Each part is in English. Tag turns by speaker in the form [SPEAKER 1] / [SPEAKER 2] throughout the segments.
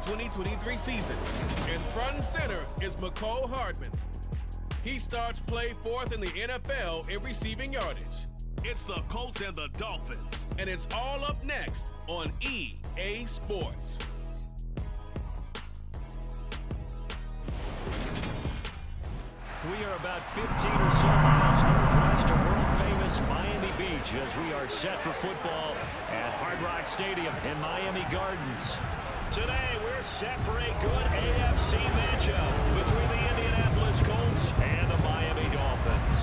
[SPEAKER 1] 2023 season. And front and center is McCole Hardman. He starts play fourth in the NFL in receiving yardage. It's the Colts and the Dolphins, and it's all up next on EA Sports.
[SPEAKER 2] We are about 15 or so miles northwest of world-famous Miami Beach as we are set for football at Hard Rock Stadium in Miami Gardens. Today, we're set for a good AFC matchup between the Indianapolis Colts and the Miami Dolphins.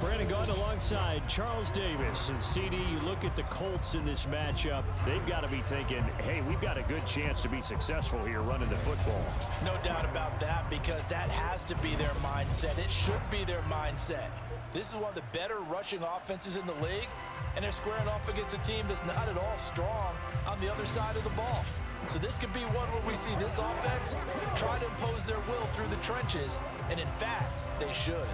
[SPEAKER 2] Brandon Gaudin alongside Charles Davis. And CD, you look at the Colts in this matchup, they've got to be thinking, hey, we've got a good chance to be successful here running the football.
[SPEAKER 3] No doubt about that, because that has to be their mindset. It should be their mindset. This is one of the better rushing offenses in the league, and they're squaring off against a team that's not at all strong on the other side of the ball. So this could be one where we see this offense try to impose their will through the trenches, and in fact, they should.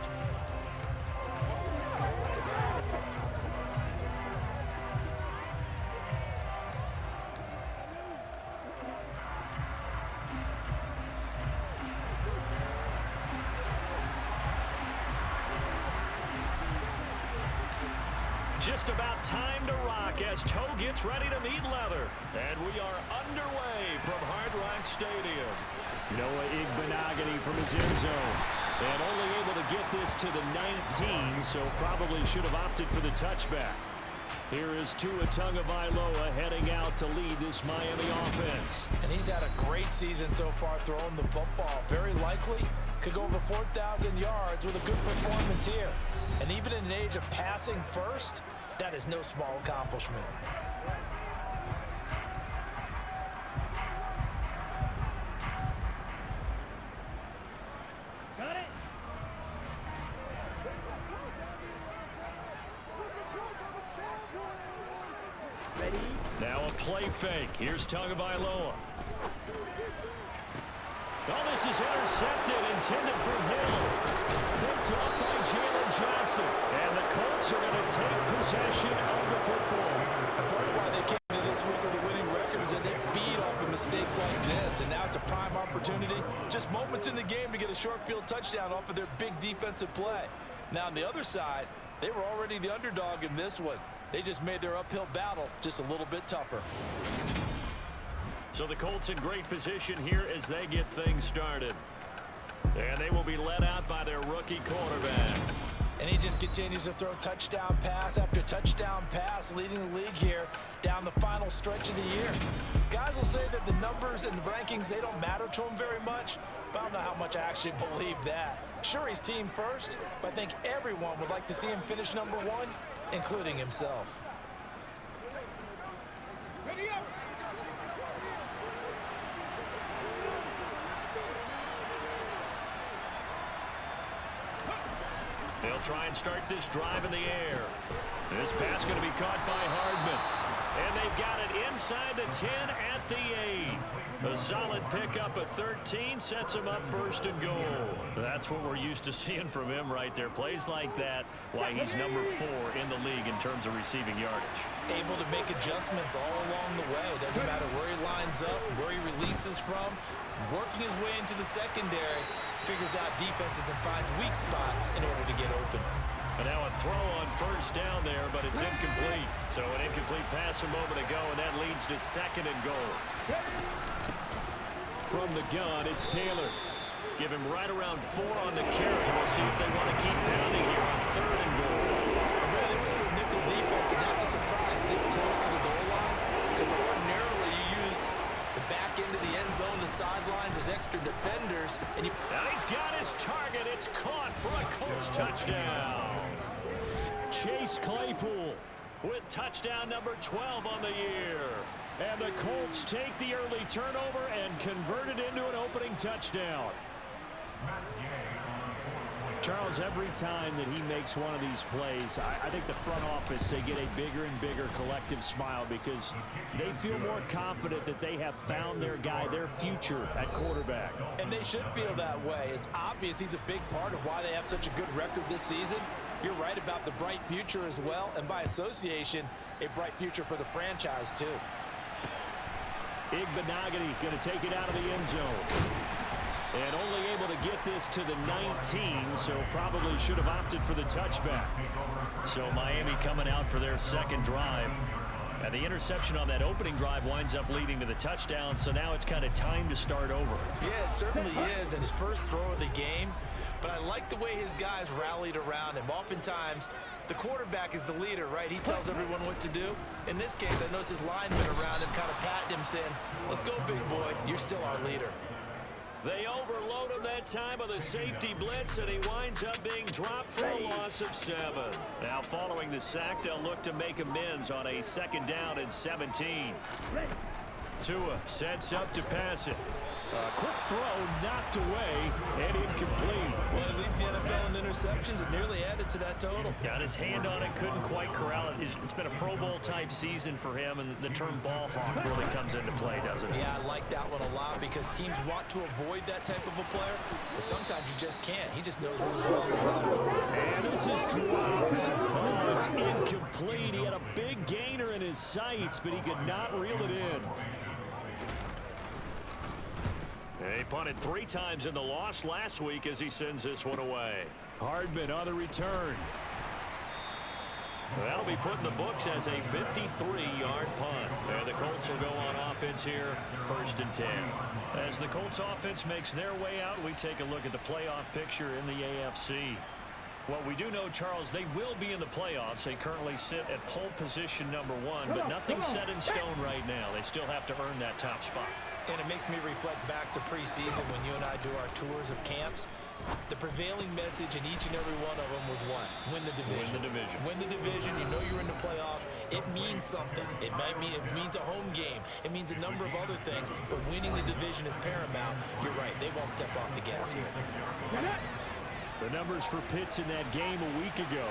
[SPEAKER 2] Just about time to rock as Toe gets ready to meet leather. And we are underway from Hard Rock Stadium. Noah Igbenogany from his end zone. And only able to get this to the 19, so probably should have opted for the touchback. Here is Tua Tagovailoa heading out to lead this Miami offense.
[SPEAKER 3] And he's had a great season so far throwing the football. Very likely could go over 4,000 yards with a good performance here. And even in an age of passing first, that is no small accomplishment.
[SPEAKER 4] Got it. Ready?
[SPEAKER 2] Now a play fake. Here's Tagovailoa. Oh, this is intercepted, intended for Hill. Picked up by Jalen Johnson. And the Colts are going to take possession of the football.
[SPEAKER 3] Part of why they came into this week with a winning record is that they feed off of mistakes like this. And now it's a prime opportunity. Just moments in the game to get a short field touchdown off of their big defensive play. Now on the other side, they were already the underdog in this one. They just made their uphill battle just a little bit tougher.
[SPEAKER 2] So the Colts in great position here as they get things started. And they will be led out by their rookie quarterback.
[SPEAKER 3] And he just continues to throw touchdown pass after touchdown pass, leading the league here down the final stretch of the year. Guys will say that the numbers and the rankings, they don't matter to him very much, but I don't know how much I actually believe that. Sure, he's team first, but I think everyone would like to see him finish number one, including himself.
[SPEAKER 2] They'll try and start this drive in the air. This pass going to be caught by Hardman. And they've got it inside the 10 at the 8. A solid pickup of 13 sets him up first and goal. That's what we're used to seeing from him right there. Plays like that, why he's number 4 in the league in terms of receiving yardage.
[SPEAKER 3] Able to make adjustments all along the way. Doesn't matter where he lines up, where he releases from. Working his way into the secondary, figures out defenses and finds weak spots in order to get open.
[SPEAKER 2] And now a throw on first down there, but it's incomplete. So an incomplete pass a moment ago, and that leads to second and goal. From the gun, it's Taylor. Give him right around 4 on the carry. We'll see if they want to keep pounding here on third and goal.
[SPEAKER 3] They went to a nickel defense, and that's a surprise this close to the goal line, because ordinarily you use the back end of the end zone, the sidelines as extra defenders. And
[SPEAKER 2] now he's got his target. It's caught for a Colts touchdown. Chase Claypool with touchdown number 12 on the year. And the Colts take the early turnover and convert it into an opening touchdown. Charles, every time that he makes one of these plays, I think the front office, they get a bigger and bigger collective smile because they feel more confident that they have found their guy, their future at quarterback.
[SPEAKER 3] And they should feel that way. It's obvious he's a big part of why they have such a good record this season. You're right about the bright future as well, and by association, a bright future for the franchise too.
[SPEAKER 2] Igbenogany going to take it out of the end zone. And only able to get this to the 19, so probably should have opted for the touchback. So Miami coming out for their second drive. And the interception on that opening drive winds up leading to the touchdown, so now it's kind of time to start over.
[SPEAKER 3] Yeah, it certainly is, and his first throw of the game. But I like the way his guys rallied around him. Oftentimes, the quarterback is the leader, right? He tells everyone what to do. In this case, I noticed his linemen around him kind of patting him, saying, let's go, big boy. You're still our leader.
[SPEAKER 2] They overload him that time with a safety blitz, and he winds up being dropped for a loss of 7. Now, following the sack, they'll look to make amends on a 2nd down and 17. Tua sets up to pass it. Quick throw, knocked away, and incomplete.
[SPEAKER 3] Well, it leads the NFL in interceptions and nearly added to that total.
[SPEAKER 2] Got his hand on it, couldn't quite corral it. It's been a Pro Bowl-type season for him, and the term ball hawk really comes into play, doesn't it?
[SPEAKER 3] Yeah, I like that one a lot because teams want to avoid that type of a player, but sometimes you just can't. He just knows where the ball is.
[SPEAKER 2] And this is dropped. Oh, it's incomplete. He had a big gainer in his sights, but he could not reel it in. He punted 3 times in the loss last week as he sends this one away. Hardman on the return. That'll be put in the books as a 53-yard punt. And the Colts will go on offense here, 1st and 10. As the Colts offense makes their way out, we take a look at the playoff picture in the AFC. Well, we do know, Charles, they will be in the playoffs. They currently sit at pole position number 1, but nothing's set in stone right now. They still have to earn that top spot.
[SPEAKER 3] And it makes me reflect back to preseason when you and I do our tours of camps. The prevailing message in each and every one of them was what? Win the division.
[SPEAKER 2] Win the division.
[SPEAKER 3] Win the division. You know you're in the playoffs. It means something. It means a home game. It means a number of other things. But winning the division is paramount. You're right. They won't step off the gas here.
[SPEAKER 2] The numbers for Pitts in that game a week ago.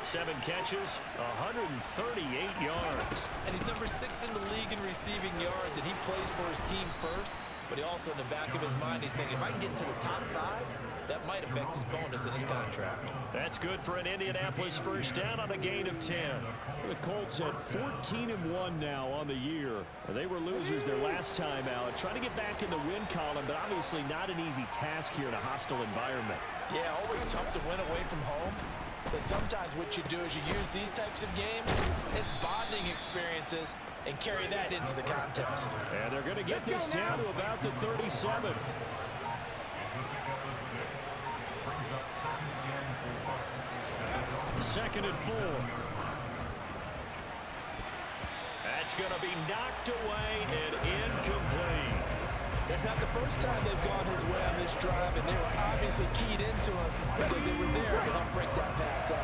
[SPEAKER 2] 7 catches, 138 yards.
[SPEAKER 3] And he's number 6 in the league in receiving yards, and he plays for his team first. But he also, in the back of his mind, he's thinking, if I can get to the top 5, that might affect his bonus in his contract.
[SPEAKER 2] That's good for an Indianapolis 1st down on a gain of 10. The Colts at 14-1 now on the year. They were losers their last time out. Trying to get back in the win column, but obviously not an easy task here in a hostile environment.
[SPEAKER 3] Yeah, always tough to win away from home. But sometimes what you do is you use these types of games as bonding experiences and carry that into the contest.
[SPEAKER 2] And they're going to get this down to about the 37. Second and 4. That's going to be knocked away and incomplete.
[SPEAKER 3] That's not the first time they've gone his way on this drive, and they were obviously keyed into him because they were there to help break that pass up.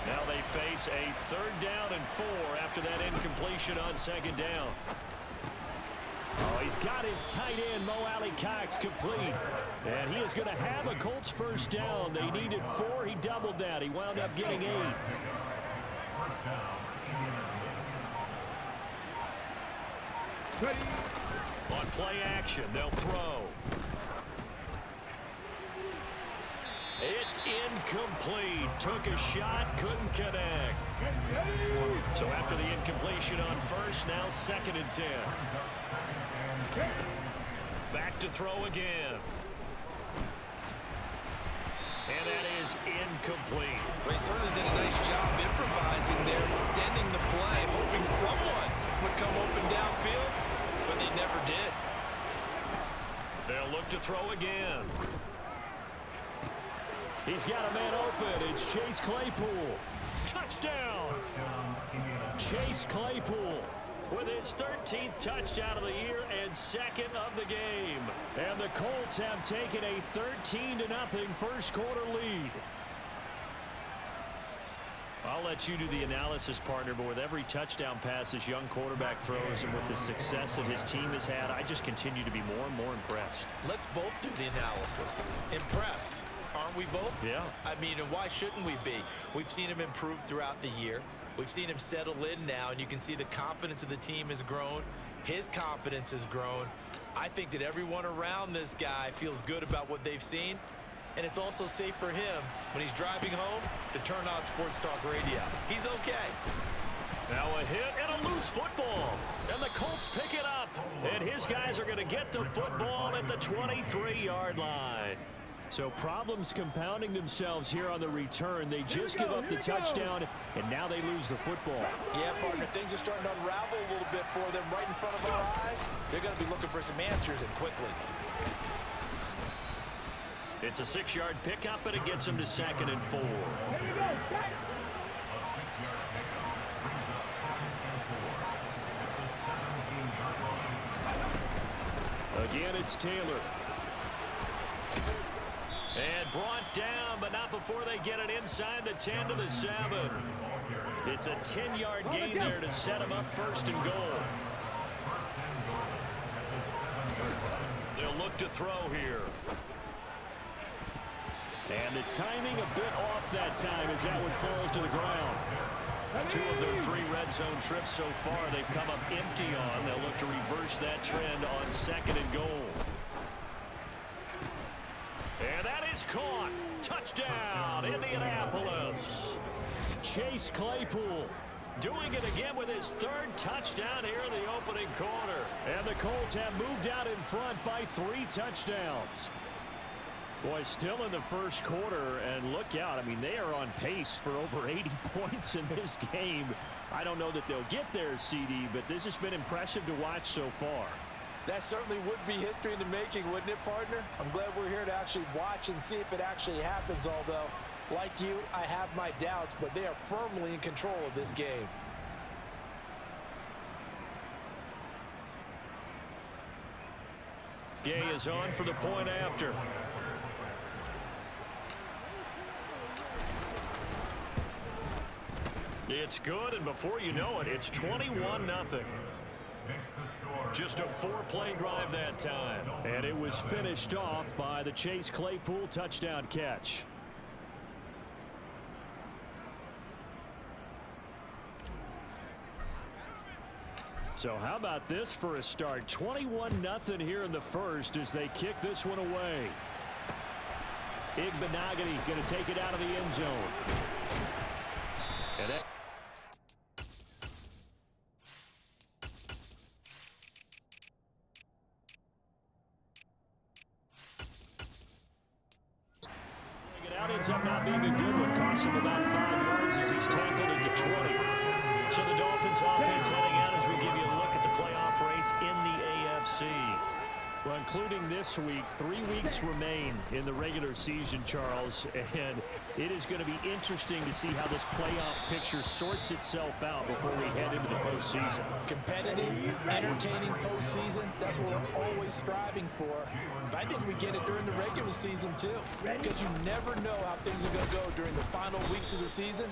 [SPEAKER 2] Now they face a 3rd down and 4 after that incompletion on 2nd down. Oh, he's got his tight end, Mo Alley-Cox, complete. And he is going to have a Colts 1st down. They needed 4. He doubled that. He wound up getting 8.
[SPEAKER 1] Ready.
[SPEAKER 2] On play action, they'll throw. It's incomplete. Took a shot, couldn't connect. So after the incompletion on 1st, now 2nd and 10. Back to throw again. And that is incomplete.
[SPEAKER 3] Well, he certainly did a nice job improvising there, extending the play, hoping someone would come open downfield, but they never did.
[SPEAKER 2] They'll look to throw again. He's got a man open. It's Chase Claypool. Touchdown! Chase Claypool with his 13th touchdown of the year and 2nd of the game. And the Colts have taken a 13-0 1st quarter lead. I'll let you do the analysis, partner, but with every touchdown pass this young quarterback throws and with the success that his team has had, I just continue to be more and more impressed.
[SPEAKER 3] Let's both do the analysis. Impressed. Aren't we both?
[SPEAKER 2] Yeah.
[SPEAKER 3] I mean, and why shouldn't we be? We've seen him improve throughout the year. We've seen him settle in now, and you can see the confidence of the team has grown. His confidence has grown. I think that everyone around this guy feels good about what they've seen. and it's also safe for him when he's driving home to turn on Sports Talk Radio. He's okay.
[SPEAKER 2] Now a hit and a loose football. And the Colts pick it up. And his guys are going to get the football at the 23-yard line. So problems compounding themselves here on the return. They just give up the touchdown, and now they lose the football.
[SPEAKER 3] Yeah, partner, things are starting to unravel a little bit for them right in front of our eyes. They're going to be looking for some answers, and quickly.
[SPEAKER 2] It's a 6-yard pickup, and it gets them to 2nd and 4. Again, it's Taylor. And brought down, but not before they get it inside the 10 to the 7. It's a 10-yard gain there to set them up 1st and goal. They'll look to throw here. And the timing a bit off that time as that one falls to the ground. 2 of their 3 red zone trips so far they've come up empty on. They'll look to reverse that trend on 2nd and goal. And that is caught. Touchdown, Indianapolis. Chase Claypool doing it again with his 3rd touchdown here in the opening quarter. And the Colts have moved out in front by 3 touchdowns. Boy, still in the first quarter, and look out. I mean, they are on pace for over 80 points in this game. I don't know that they'll get there, CD, but this has been impressive to watch so far.
[SPEAKER 3] That certainly would be history in the making, wouldn't it, partner? I'm glad we're here to actually watch and see if it actually happens, although, like you, I have my doubts, but they are firmly in control of this game.
[SPEAKER 2] Gay is on for the point after. It's good, and before you know it, it's 21-0. Just a 4-play drive that time. And it was finished off by the Chase Claypool touchdown catch. So how about this for a start? 21-0 here in the first as they kick this one away. Igbenogany going to take it out of the end zone. And that ends up not being a good one. Costs him about 5 yards as he's tackled at the 20. So the Dolphins offense heading out as we give you a look at the playoff race in the AFC. Well, including this week, 3 weeks remain in the regular season, Charles, and it is going to be interesting to see how this playoff picture sorts itself out before we head into the postseason.
[SPEAKER 3] Competitive, entertaining postseason, that's what we're always striving for. But I think we get it during the regular season, too, because you never know how things are going to go during the final weeks of the season.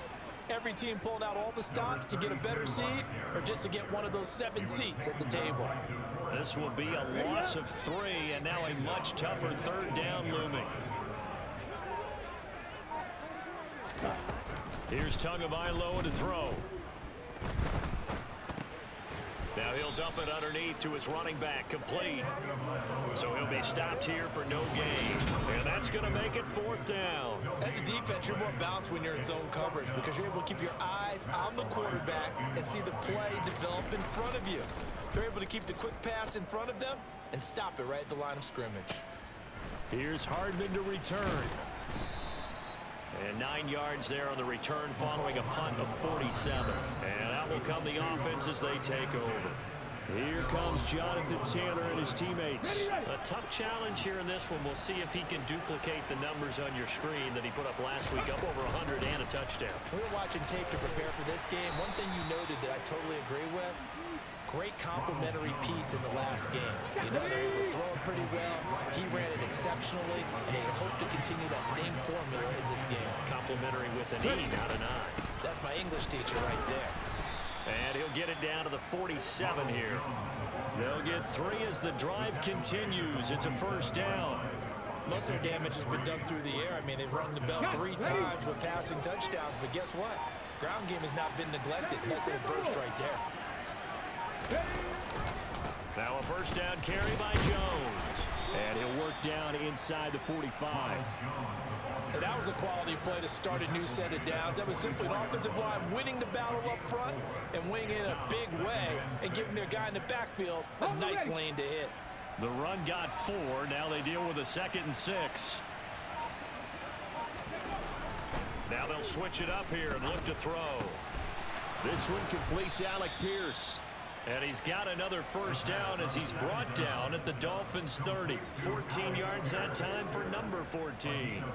[SPEAKER 3] Every team pulling out all the stops to get a better seed or just to get one of those 7 seats at the table.
[SPEAKER 2] This will be a loss of 3, and now a much tougher 3rd down looming. Here's Tagovailoa to throw. Now he'll dump it underneath to his running back, complete. So he'll be stopped here for no gain. And that's going to make it 4th down.
[SPEAKER 3] As a defense, you're more balanced when you're in zone coverage because you're able to keep your eyes on the quarterback and see the play develop in front of you. They're able to keep the quick pass in front of them and stop it right at the line of scrimmage.
[SPEAKER 2] Here's Hardman to return. And 9 yards there on the return following a punt of 47. And out will come the offense as they take over. Here comes Jonathan Taylor and his teammates. A tough challenge here in this one. We'll see if he can duplicate the numbers on your screen that he put up last week, up over 100 and a touchdown.
[SPEAKER 3] We were watching tape to prepare for this game. One thing you noted that I totally agree with, great complimentary piece in the last game. You know, they're able to throw it pretty well. He ran it exceptionally, and they hope to continue that same formula in this game.
[SPEAKER 2] Complimentary with an 8 out of 9.
[SPEAKER 3] That's my English teacher right there.
[SPEAKER 2] And he'll get it down to the 47 here. They'll get 3 as the drive continues. It's a 1st down.
[SPEAKER 3] Most of their damage has been done through the air. I mean, they've rung the bell 3 times with passing touchdowns, but guess what? Ground game has not been neglected. Nice little burst right there.
[SPEAKER 2] Now a 1st down carry by Jones. And he'll work down inside the 45.
[SPEAKER 3] And that was a quality play to start a new set of downs. That was simply an offensive line winning the battle up front and winning in a big way and giving their guy in the backfield a nice lane to hit.
[SPEAKER 2] The run got 4. Now they deal with a 2nd and 6. Now they'll switch it up here and look to throw. This one completes Alec Pierce. And he's got another first down as he's brought down at the Dolphins' 30. 14 yards that time for number 14.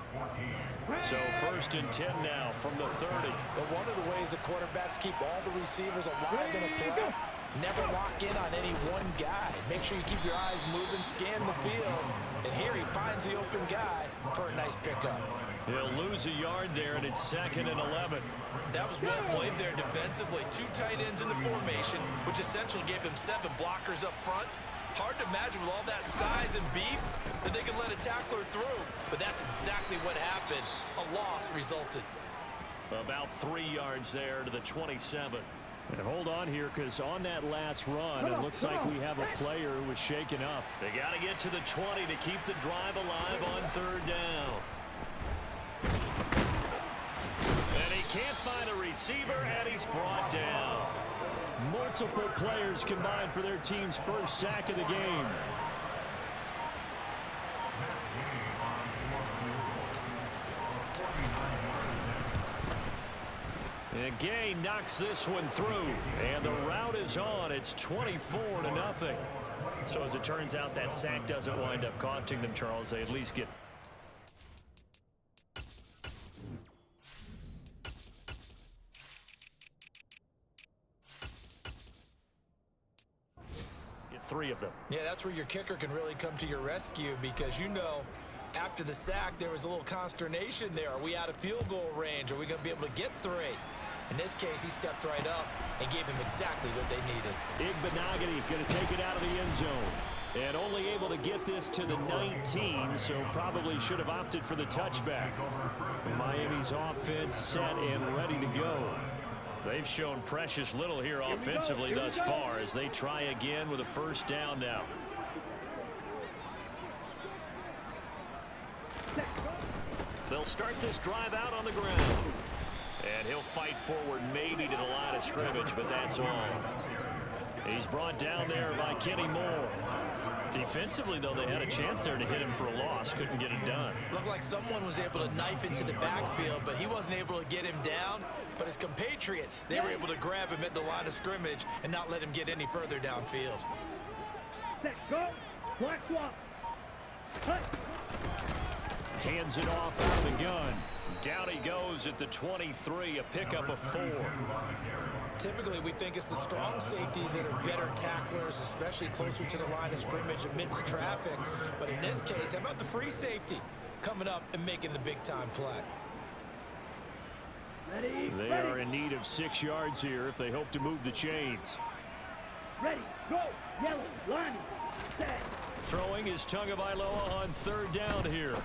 [SPEAKER 2] So 1st and 10 now from the 30.
[SPEAKER 3] But one of the ways the quarterbacks keep all the receivers alive in a play, never lock in on any one guy. Make sure you keep your eyes moving, scan the field. And here he finds the open guy for a nice pickup.
[SPEAKER 2] He'll lose a yard there, and it's 2nd and 11.
[SPEAKER 3] That was well played there defensively. 2 tight ends in the formation, which essentially gave them 7 blockers up front. Hard to imagine with all that size and beef that they could let a tackler through. But that's exactly what happened. A loss resulted.
[SPEAKER 2] About 3 yards there to the 27. And hold on here, because on that last run, it looks like we have a player who was shaken up. They got to get to the 20 to keep the drive alive on 3rd down. And he can't find a receiver, and he's brought down. Multiple players combined for their team's first sack of the game. And Gay knocks this one through, and the route is on. It's 24-0. So as it turns out, that sack doesn't wind up costing them, Charles. They at least get 3 of them.
[SPEAKER 3] Yeah, that's where your kicker can really come to your rescue, because you know after the sack there was a little consternation there. Are we out of field goal range? Are we going to be able to get 3? In this case, he stepped right up and gave him exactly what they needed.
[SPEAKER 2] Igbenogany going to take it out of the end zone. And only able to get this to the 19, so probably should have opted for the touchback. Miami's offense set and ready to go. They've shown precious little here offensively thus far as they try again with a first down now. They'll start this drive out on the ground. And he'll fight forward maybe to the line of scrimmage, but that's all. He's brought down there by Kenny Moore. Defensively, though, they had a chance there to hit him for a loss. Couldn't get it done.
[SPEAKER 3] Looked like someone was able to knife into the backfield, but he wasn't able to get him down. But his compatriots, they were able to grab him at the line of scrimmage and not let him get any further downfield.
[SPEAKER 4] Set, go, black swap.
[SPEAKER 2] Hands it off out of the gun. Down he goes at the 23, a pickup of 4.
[SPEAKER 3] Typically, we think it's the strong safeties that are better tacklers, especially closer to the line of scrimmage amidst traffic. But in this case, how about the free safety coming up and making the big-time play?
[SPEAKER 2] They are in need of 6 yards here if they hope to move the chains.
[SPEAKER 4] Ready, go, yellow, line, set.
[SPEAKER 2] Throwing is Tagovailoa on 3rd down here.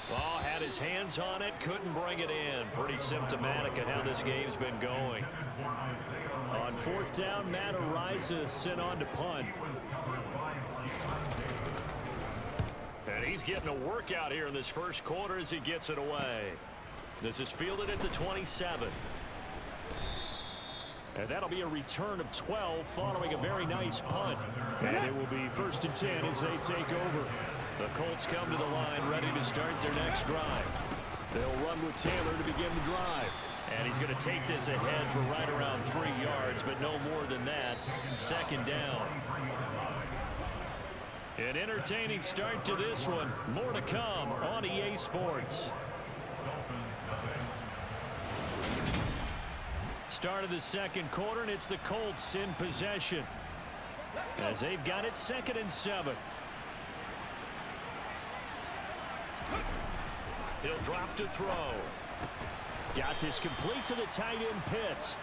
[SPEAKER 2] Well, had his hands on it, couldn't bring it in. Pretty symptomatic of how this game's been going. On 4th down, Matt Araiza sent on to punt. And he's getting a workout here in this first quarter as he gets it away. This is fielded at the 27. And that'll be a return of 12 following a very nice punt. And it will be 1st and 10 as they take over. The Colts come to the line ready to start their next drive. They'll run with Taylor to begin the drive. And he's going to take this ahead for right around 3 yards, but no more than that. 2nd down. An entertaining start to this one. More to come on EA Sports. Start of the 2nd quarter, and it's the Colts in possession as they've got it 2nd and 7. He'll drop to throw. Got this complete to the tight end Pitts.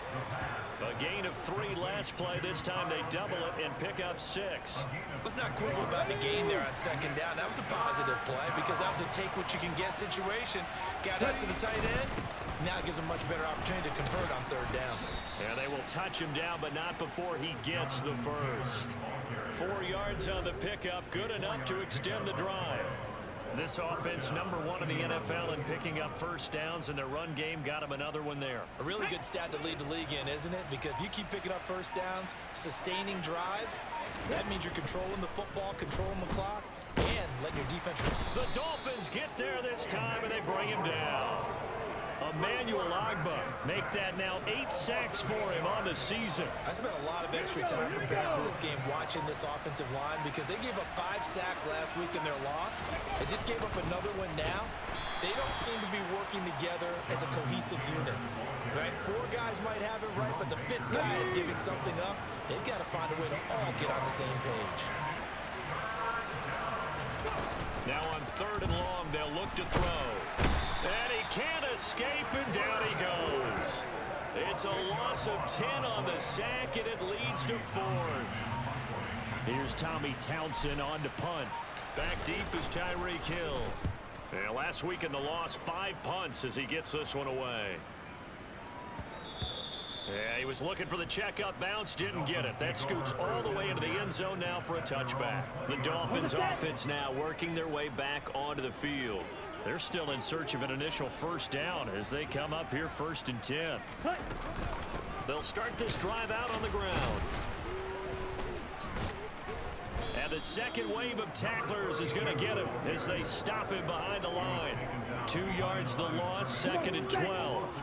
[SPEAKER 2] A gain of 3 last play. This time they double it and pick up 6.
[SPEAKER 3] Let's not quibble about the gain there on second down. That was a positive play because that was a take-what-you-can-get situation. Got out to the tight end. Now it gives him a much better opportunity to convert on third down.
[SPEAKER 2] And they will touch him down, but not before he gets the first. 4 yards on the pickup, good enough to extend the drive. This offense #1 in the NFL in picking up first downs, and their run game got them another one there.
[SPEAKER 3] A really good stat to lead the league in, isn't it? Because if you keep picking up first downs, sustaining drives, that means you're controlling the football, controlling the clock, and letting your defense...
[SPEAKER 2] The Dolphins get there this time, and they bring him down. Emmanuel Ogbah make that now 8 sacks for him on the season.
[SPEAKER 3] I spent a lot of extra time preparing for this game watching this offensive line because they gave up 5 sacks last week in their loss. They just gave up another one now. They don't seem to be working together as a cohesive unit. Right? 4 guys might have it right, but the 5th guy is giving something up. They've got to find a way to all get on the same page.
[SPEAKER 2] Now on 3rd and long, they'll look to throw. And he can't escape, and down he goes. It's a loss of 10 on the sack, and it leads to 4th. Here's Tommy Townsend on to punt. Back deep is Tyreek Hill. And last week in the loss, 5 punts as he gets this one away. Yeah, he was looking for the checkup bounce, didn't get it. That scoots all the way into the end zone now for a touchback. The Dolphins offense now working their way back onto the field. They're still in search of an initial first down as they come up here 1st and 10. They'll start this drive out on the ground. And the second wave of tacklers is going to get him as they stop him behind the line. 2 yards the loss, 2nd and 12.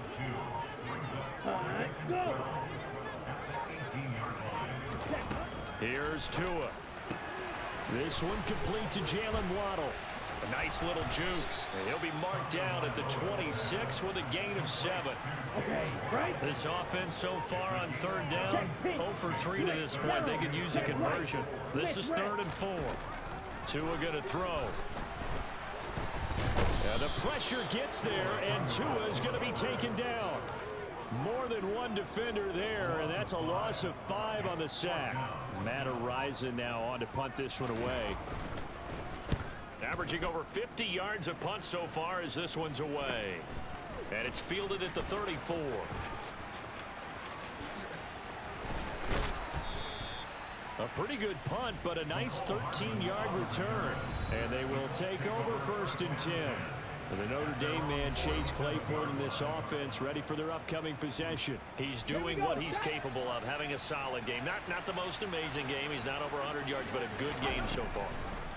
[SPEAKER 2] Here's Tua. This one complete to Jalen Waddle. A nice little juke. And he'll be marked down at the 26 with a gain of 7. This offense so far on 3rd down, 0 for 3 to this point. They could use a conversion. This is 3rd and 4. Tua going to throw. And the pressure gets there, and Tua is going to be taken down. More than one defender there, and that's a loss of 5 on the sack. Matt Araiza now on to punt this one away. Averaging over 50 yards a punt so far as this one's away. And it's fielded at the 34. A pretty good punt, but a nice 13-yard return. And they will take over 1st and 10. The Notre Dame man, Chase Claypool, in this offense, ready for their upcoming possession. He's doing what he's capable of, having a solid game. Not the most amazing game. He's not over 100 yards, but a good game so far.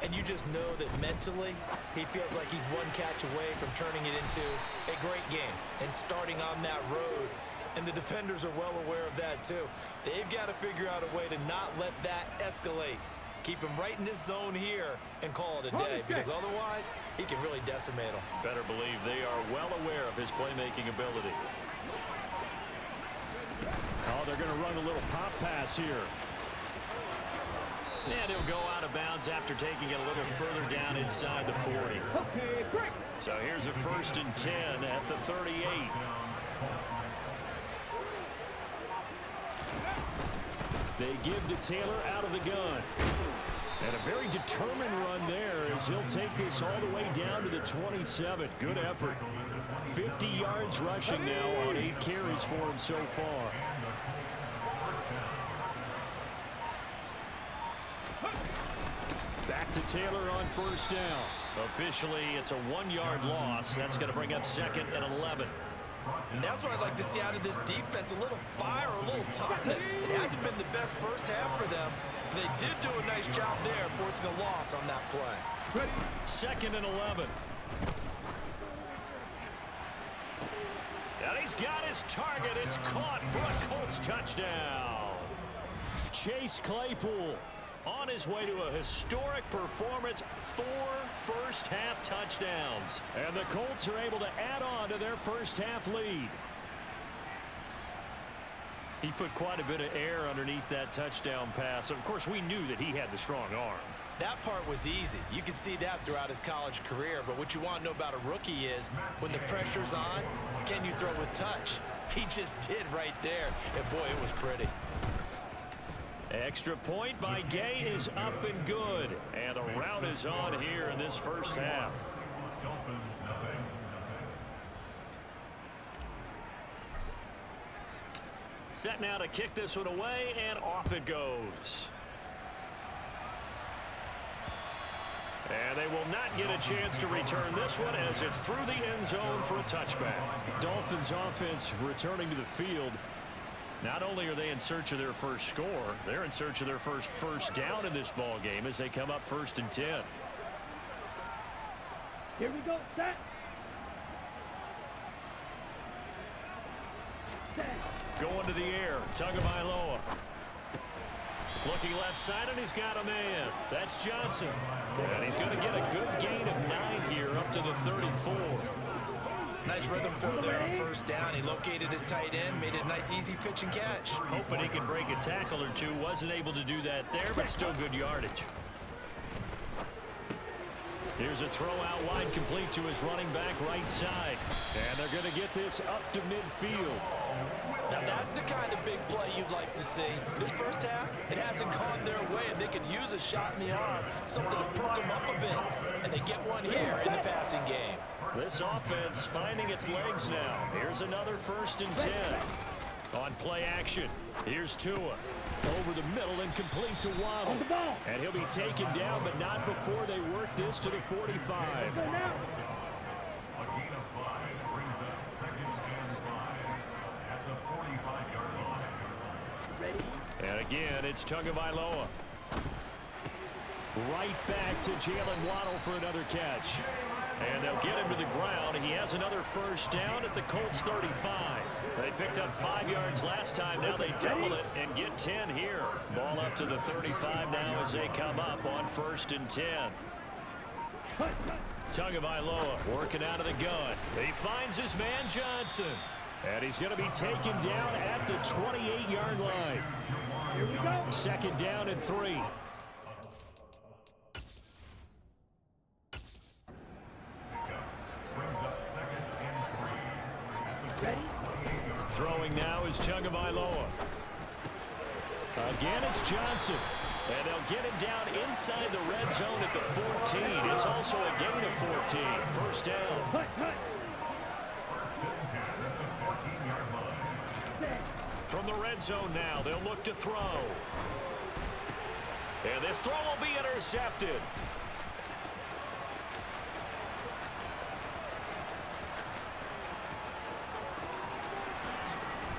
[SPEAKER 3] And you just know that mentally, he feels like he's one catch away from turning it into a great game and starting on that road. And the defenders are well aware of that, too. They've got to figure out a way to not let that escalate. Keep him right in this zone here and call it a day, because otherwise, he can really decimate them.
[SPEAKER 2] Better believe they are well aware of his playmaking ability. Oh, they're going to run a little pop pass here. And he'll go out of bounds after taking it a little further down inside the 40. So here's a 1st and 10 at the 38. They give to Taylor out of the gun. And a very determined run there as he'll take this all the way down to the 27. Good effort. 50 yards rushing now on 8 carries for him so far. Back to Taylor on 1st down. Officially, it's a 1-yard loss. That's going to bring up 2nd and 11.
[SPEAKER 3] And that's what I'd like to see out of this defense, a little fire, a little toughness. It hasn't been the best first half for them. But they did do a nice job there, forcing a loss on that play.
[SPEAKER 2] 2nd and 11. And he's got his target. It's caught for a Colts touchdown. Chase Claypool on his way to a historic performance, 4 first-half touchdowns. And the Colts are able to add on to their first-half lead. He put quite a bit of air underneath that touchdown pass. Of course, we knew that he had the strong arm.
[SPEAKER 3] That part was easy. You can see that throughout his college career. But what you want to know about a rookie is when the pressure's on, can you throw with touch? He just did right there. And, boy, it was pretty.
[SPEAKER 2] Extra point by Gay is up and good. And the rout is on here in this first half. Set now to kick this one away, and off it goes. And they will not get a chance to return this one as it's through the end zone for a touchback. Dolphins offense returning to the field. Not only are they in search of their first score, they're in search of their first down in this ball game as they come up 1st and 10.
[SPEAKER 4] Here we go, set. Set.
[SPEAKER 2] Going to the air, Tagovailoa. Looking left side, and he's got a man. That's Johnson. And he's going to get a good gain of 9 here up to the 34.
[SPEAKER 3] Nice rhythm throw there on 1st down. He located his tight end, made it a nice easy pitch and catch.
[SPEAKER 2] Hoping he could break a tackle or two. Wasn't able to do that there, but still good yardage. Here's a throw out wide, complete to his running back right side. And they're going to get this up to midfield.
[SPEAKER 3] Now that's the kind of big play you'd like to see. This first half, it hasn't gone their way, and they could use a shot in the arm, something to perk them up a bit. And they get one here in the passing game.
[SPEAKER 2] This offense finding its legs now. Here's another 1st and 10. On play action, here's Tua. Over the middle and complete to Waddle. And he'll be taken down, but not before they work this to the 45. And again, it's Tagovailoa. Right back to Jalen Waddle for another catch. And they'll get him to the ground. He has another 1st down at the Colts 35. They picked up 5 yards last time. Now they double it and get 10 here. Ball up to the 35 now as they come up on 1st and 10. Tagovailoa working out of the gun. He finds his man Johnson. And he's going to be taken down at the 28-yard line.
[SPEAKER 4] Here we go.
[SPEAKER 2] 2nd down and 3.
[SPEAKER 4] Ready?
[SPEAKER 2] Throwing now is Tagovailoa. Again, it's Johnson. And they'll get him down inside the red zone at the 14. It's also a gain of 14. 1st down.
[SPEAKER 4] Cut, cut.
[SPEAKER 2] From the red zone now, they'll look to throw. And this throw will be intercepted.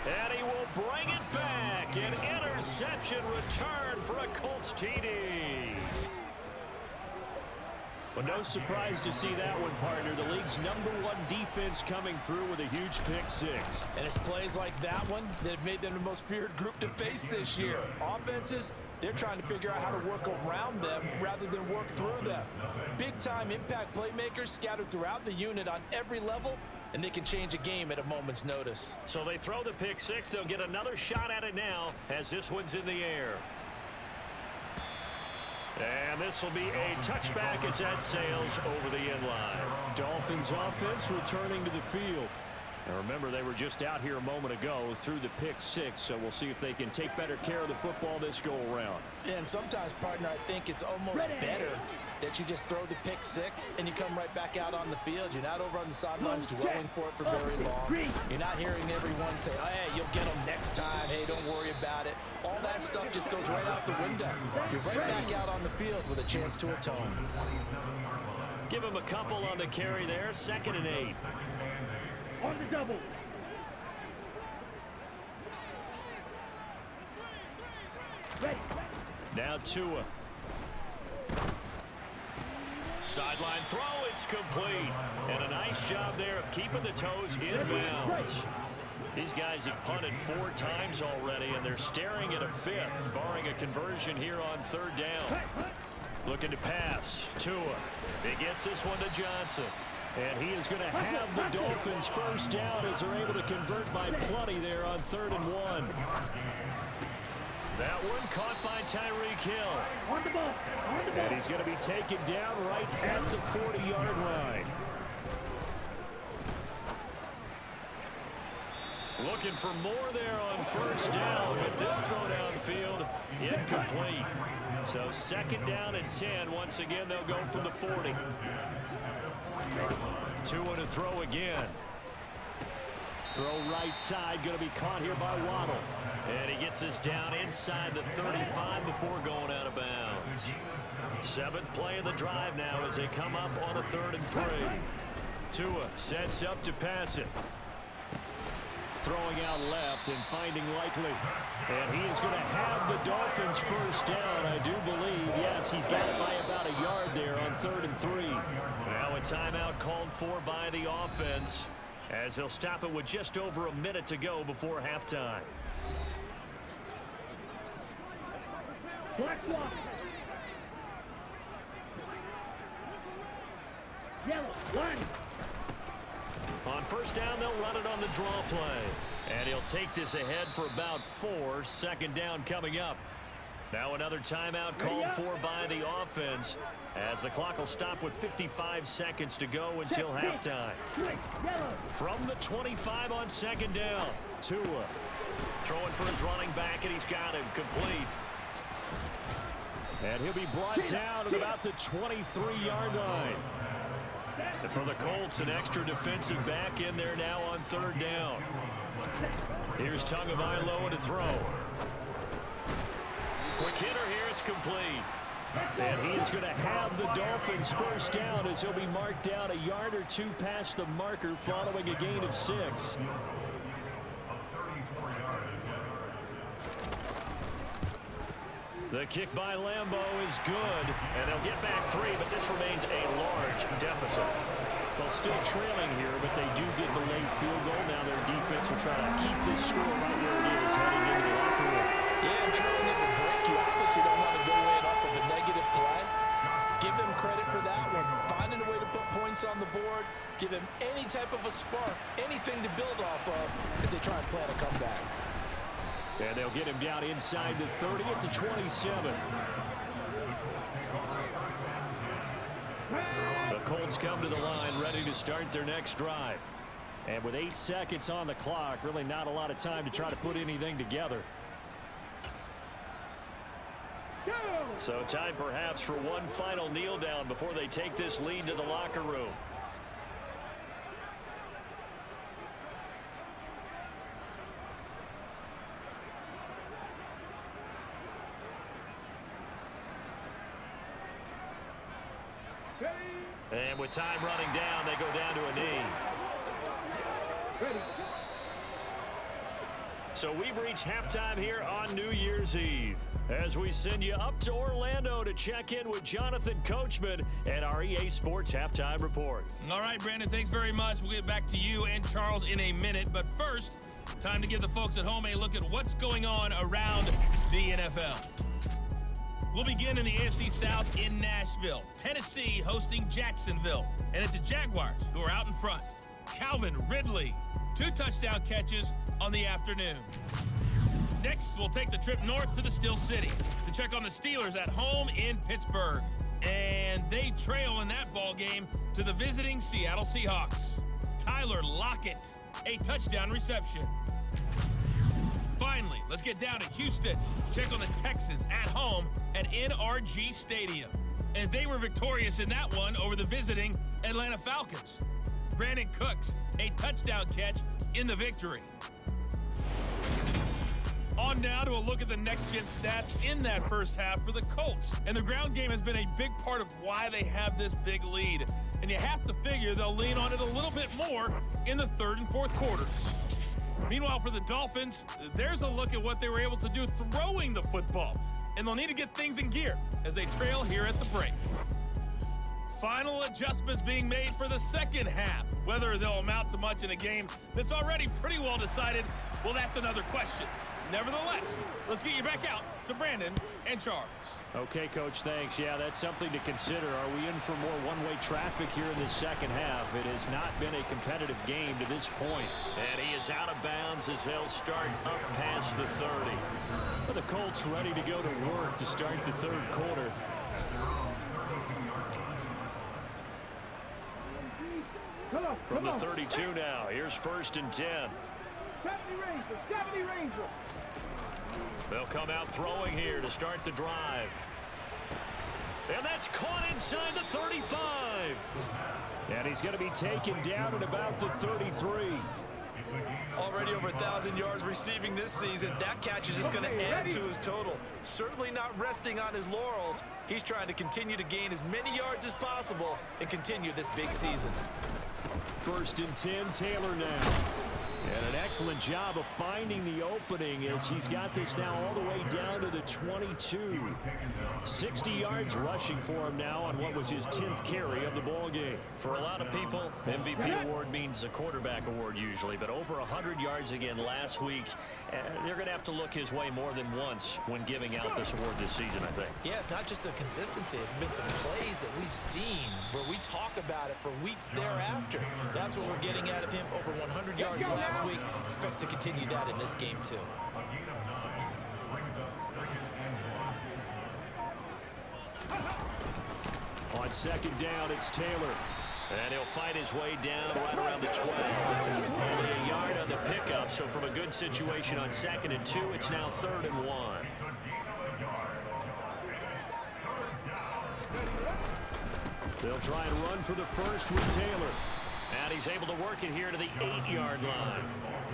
[SPEAKER 2] And he will bring it back. An interception return for a Colts TD. Well, no surprise to see that one, partner. The league's #1 defense coming through with a huge pick 6.
[SPEAKER 3] And it's plays like that one that have made them the most feared group to face this year. Offenses, they're trying to figure out how to work around them rather than work through them. Big-time impact playmakers scattered throughout the unit on every level, and they can change a game at a moment's notice.
[SPEAKER 2] So they throw the pick 6. They'll get another shot at it now as this one's in the air. And this will be a touchback as that sails over the end line. Dolphins offense returning to the field. And remember, they were just out here a moment ago through the pick 6, so we'll see if they can take better care of the football this go around.
[SPEAKER 3] And sometimes, partner, I think it's almost better that you just throw the pick 6 and you come right back out on the field. You're not over on the sidelines dwelling for it for very long. You're not hearing everyone say, oh, hey, you'll get them next time. Hey, don't worry about it. All that stuff just goes right out the window. You're right back out on the field with a chance to atone.
[SPEAKER 2] Give him a couple on the carry there. 2nd and 8.
[SPEAKER 4] On the double. Ready.
[SPEAKER 2] Now Tua. Sideline throw, it's complete. And a nice job there of keeping the toes in bounds. These guys have punted 4 times already, and they're staring at a 5th, barring a conversion here on 3rd down. Looking to pass. Tua. He gets this one to Johnson. And he is going to have the Dolphins first down as they're able to convert by plenty there on 3rd and 1. That one caught by Tyreek Hill.
[SPEAKER 4] On the ball. On the ball.
[SPEAKER 2] And he's going to be taken down right at the 40-yard line. Looking for more there on first down, but this throw downfield incomplete. So 2nd down and 10. Once again, they'll go from the 40. 2 to throw again. Throw right side, going to be caught here by Waddle. And he gets us down inside the 35 before going out of bounds. 7th play of the drive now as they come up on a 3rd and 3. Tua sets up to pass it. Throwing out left and finding Likely. And he is going to have the Dolphins first down, I do believe. Yes, he's got it by about a yard there on 3rd and 3. Now a timeout called for by the offense as they'll stop it with just over a minute to go before halftime.
[SPEAKER 4] Black one. Yellow one.
[SPEAKER 2] On first down, they'll run it on the draw play. And he'll take this ahead for about 4. 2nd down coming up. Now another timeout called for by the offense as the clock will stop with 55 seconds to go until halftime. From the 25 on 2nd down, Tua throwing for his running back, and he's got him complete. And he'll be brought down at about the 23-yard line. And for the Colts, an extra defensive back in there now on 3rd down. Here's Tagovailoa to throw. Quick hitter here, it's complete. And he is going to have the Dolphins first down as he'll be marked down a yard or 2 past the marker following a gain of 6. The kick by Lambo is good, and they'll get back 3, but this remains a large deficit. Well, still trailing here, but they do get the late field goal. Now their defense will try to keep this score right where it is heading into the locker room.
[SPEAKER 3] Yeah, and trailing at the break, you obviously don't want to go in off of a negative play. Give them credit for that one. Finding a way to put points on the board, give them any type of a spark, anything to build off of as they try and plan a comeback.
[SPEAKER 2] And they'll get him down inside the 30 at the 27. The Colts come to the line ready to start their next drive. And with 8 seconds on the clock, really not a lot of time to try to put anything together. So time perhaps for one final kneel down before they take this lead to the locker room. And with time running down, they go down to a knee.
[SPEAKER 4] Ready.
[SPEAKER 2] So we've reached halftime here on New Year's Eve as we send you up to Orlando to check in with Jonathan Coachman and our EA Sports Halftime Report.
[SPEAKER 5] All right, Brandon, thanks very much. We'll get back to you and Charles in a minute. But first, time to give the folks at home a look at what's going on around the NFL. We'll begin in the AFC South in Nashville. Tennessee hosting Jacksonville. And it's the Jaguars who are out in front. Calvin Ridley, 2 touchdown catches on the afternoon. Next, we'll take the trip north to the Steel City to check on the Steelers at home in Pittsburgh. And they trail in that ball game to the visiting Seattle Seahawks. Tyler Lockett, a touchdown reception. Finally, let's get down to Houston. Check on the Texans at home at NRG Stadium. And they were victorious in that one over the visiting Atlanta Falcons. Brandon Cooks, a touchdown catch in the victory. On now to a look at the next-gen stats in that first half for the Colts. And the ground game has been a big part of why they have this big lead. And you have to figure they'll lean on it a little bit more in the 3rd and 4th quarters. Meanwhile, for the Dolphins, there's a look at what they were able to do throwing the football. And they'll need to get things in gear as they trail here at the break. Final adjustments being made for the second half. Whether they'll amount to much in a game that's already pretty well decided, well, that's another question. Nevertheless, let's get you back out to Brandon and Charles.
[SPEAKER 2] Okay, Coach, thanks. Yeah, that's something to consider. Are we in for more one-way traffic here in the second half? It has not been a competitive game to this point. And he is out of bounds as they'll start up past the 30. Well, the Colts ready to go to work to start the third quarter. From the 32 now, here's 1st and 10.
[SPEAKER 4] 70 Ranger.
[SPEAKER 2] They'll come out throwing here to start the drive. And that's caught inside the 35. And he's going to be taken down at about the 33.
[SPEAKER 3] Already over 1,000 yards receiving this season. That catch is just going to add to his total. Certainly not resting on his laurels. He's trying to continue to gain as many yards as possible and continue this big season.
[SPEAKER 2] 1st and 10, Taylor now. And an excellent job of finding the opening as he's got this now all the way down to the 22. 60 yards rushing for him now on what was his 10th carry of the ball game.
[SPEAKER 6] For a lot of people, MVP award means a quarterback award usually, but over 100 yards again last week. They're going to have to look his way more than once when giving out this award this season, I think.
[SPEAKER 3] Yeah, it's not just the consistency. It's been some plays that we've seen where we talk about it for weeks thereafter. That's what we're getting out of him. Over 100 yards last week. Expects to continue that in this game, too.
[SPEAKER 2] On 2nd down, it's Taylor.
[SPEAKER 6] And he'll fight his way down right around the 12. Only a yard on the pickup, so from a good situation on 2nd and 2, it's now 3rd and 1.
[SPEAKER 2] They'll try and run for the first with Taylor.
[SPEAKER 6] And he's able to work it here to the 8-yard line.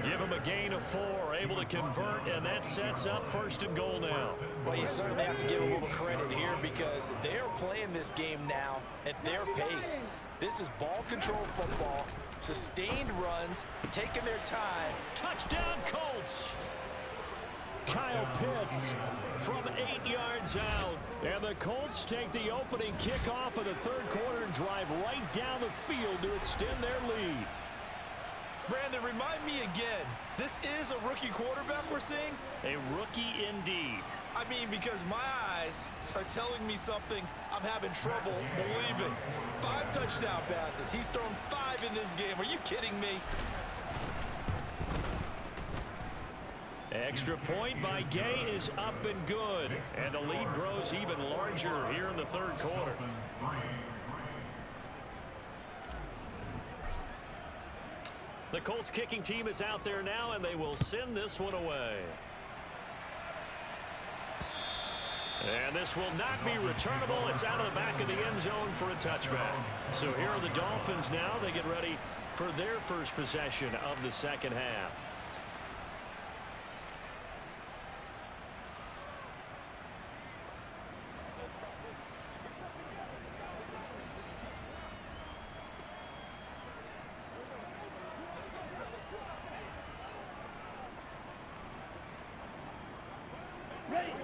[SPEAKER 6] Give him a gain of 4, able to convert, and that sets up 1st and goal now.
[SPEAKER 3] Well, you certainly have to give a little credit here because they're playing this game now at their pace. This is ball control football, sustained runs, taking their time.
[SPEAKER 2] Touchdown, Colts! Kyle Pitts from 8 yards out. And the Colts take the opening kickoff of the third quarter and drive right down the field to extend their lead.
[SPEAKER 3] Brandon, remind me again, this is a rookie quarterback we're seeing?
[SPEAKER 6] A rookie indeed.
[SPEAKER 3] I mean, because my eyes are telling me something I'm having trouble believing. 5 touchdown passes. He's thrown 5 in this game. Are you kidding me?
[SPEAKER 2] Extra point by Gay is up and good. And the lead grows even larger here in the third quarter.
[SPEAKER 6] The Colts kicking team is out there now, and they will send this one away. And this will not be returnable. It's out of the back of the end zone for a touchback. So here are the Dolphins now. They get ready for their first possession of the second half.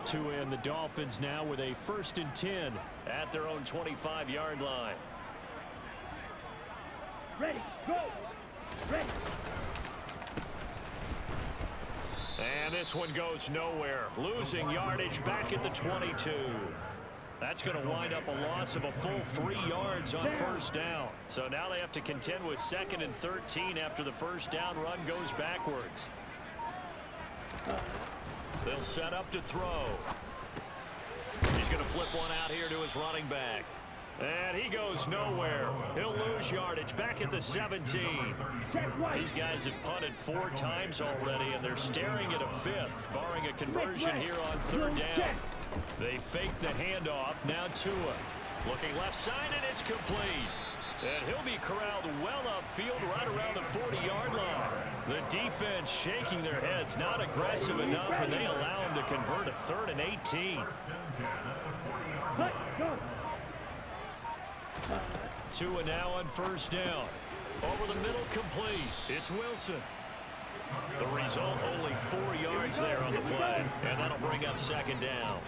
[SPEAKER 2] To end the Dolphins now with a 1st and 10 at their own 25-yard line.
[SPEAKER 4] Ready, go! Ready.
[SPEAKER 2] And this one goes nowhere. Losing yardage back at the 22. That's going to wind up a loss of a full 3 yards on 1st down. So now they have to contend with 2nd and 13 after the 1st down run goes backwards. They'll set up to throw. He's going to flip one out here to his running back. And he goes nowhere. He'll lose yardage back at the 17. These guys have punted 4 times already, and they're staring at a 5th, barring a conversion here on 3rd down. They fake the handoff. Now Tua. Looking left side, and it's complete. And he'll be corralled well upfield right around the 40-yard line. The defense shaking their heads, not aggressive enough, and they allow him to convert a 3rd and 18. Tua now on 1st down. Over the middle, complete. It's Wilson. The result, only 4 yards there on the play, and that'll bring up 2nd down.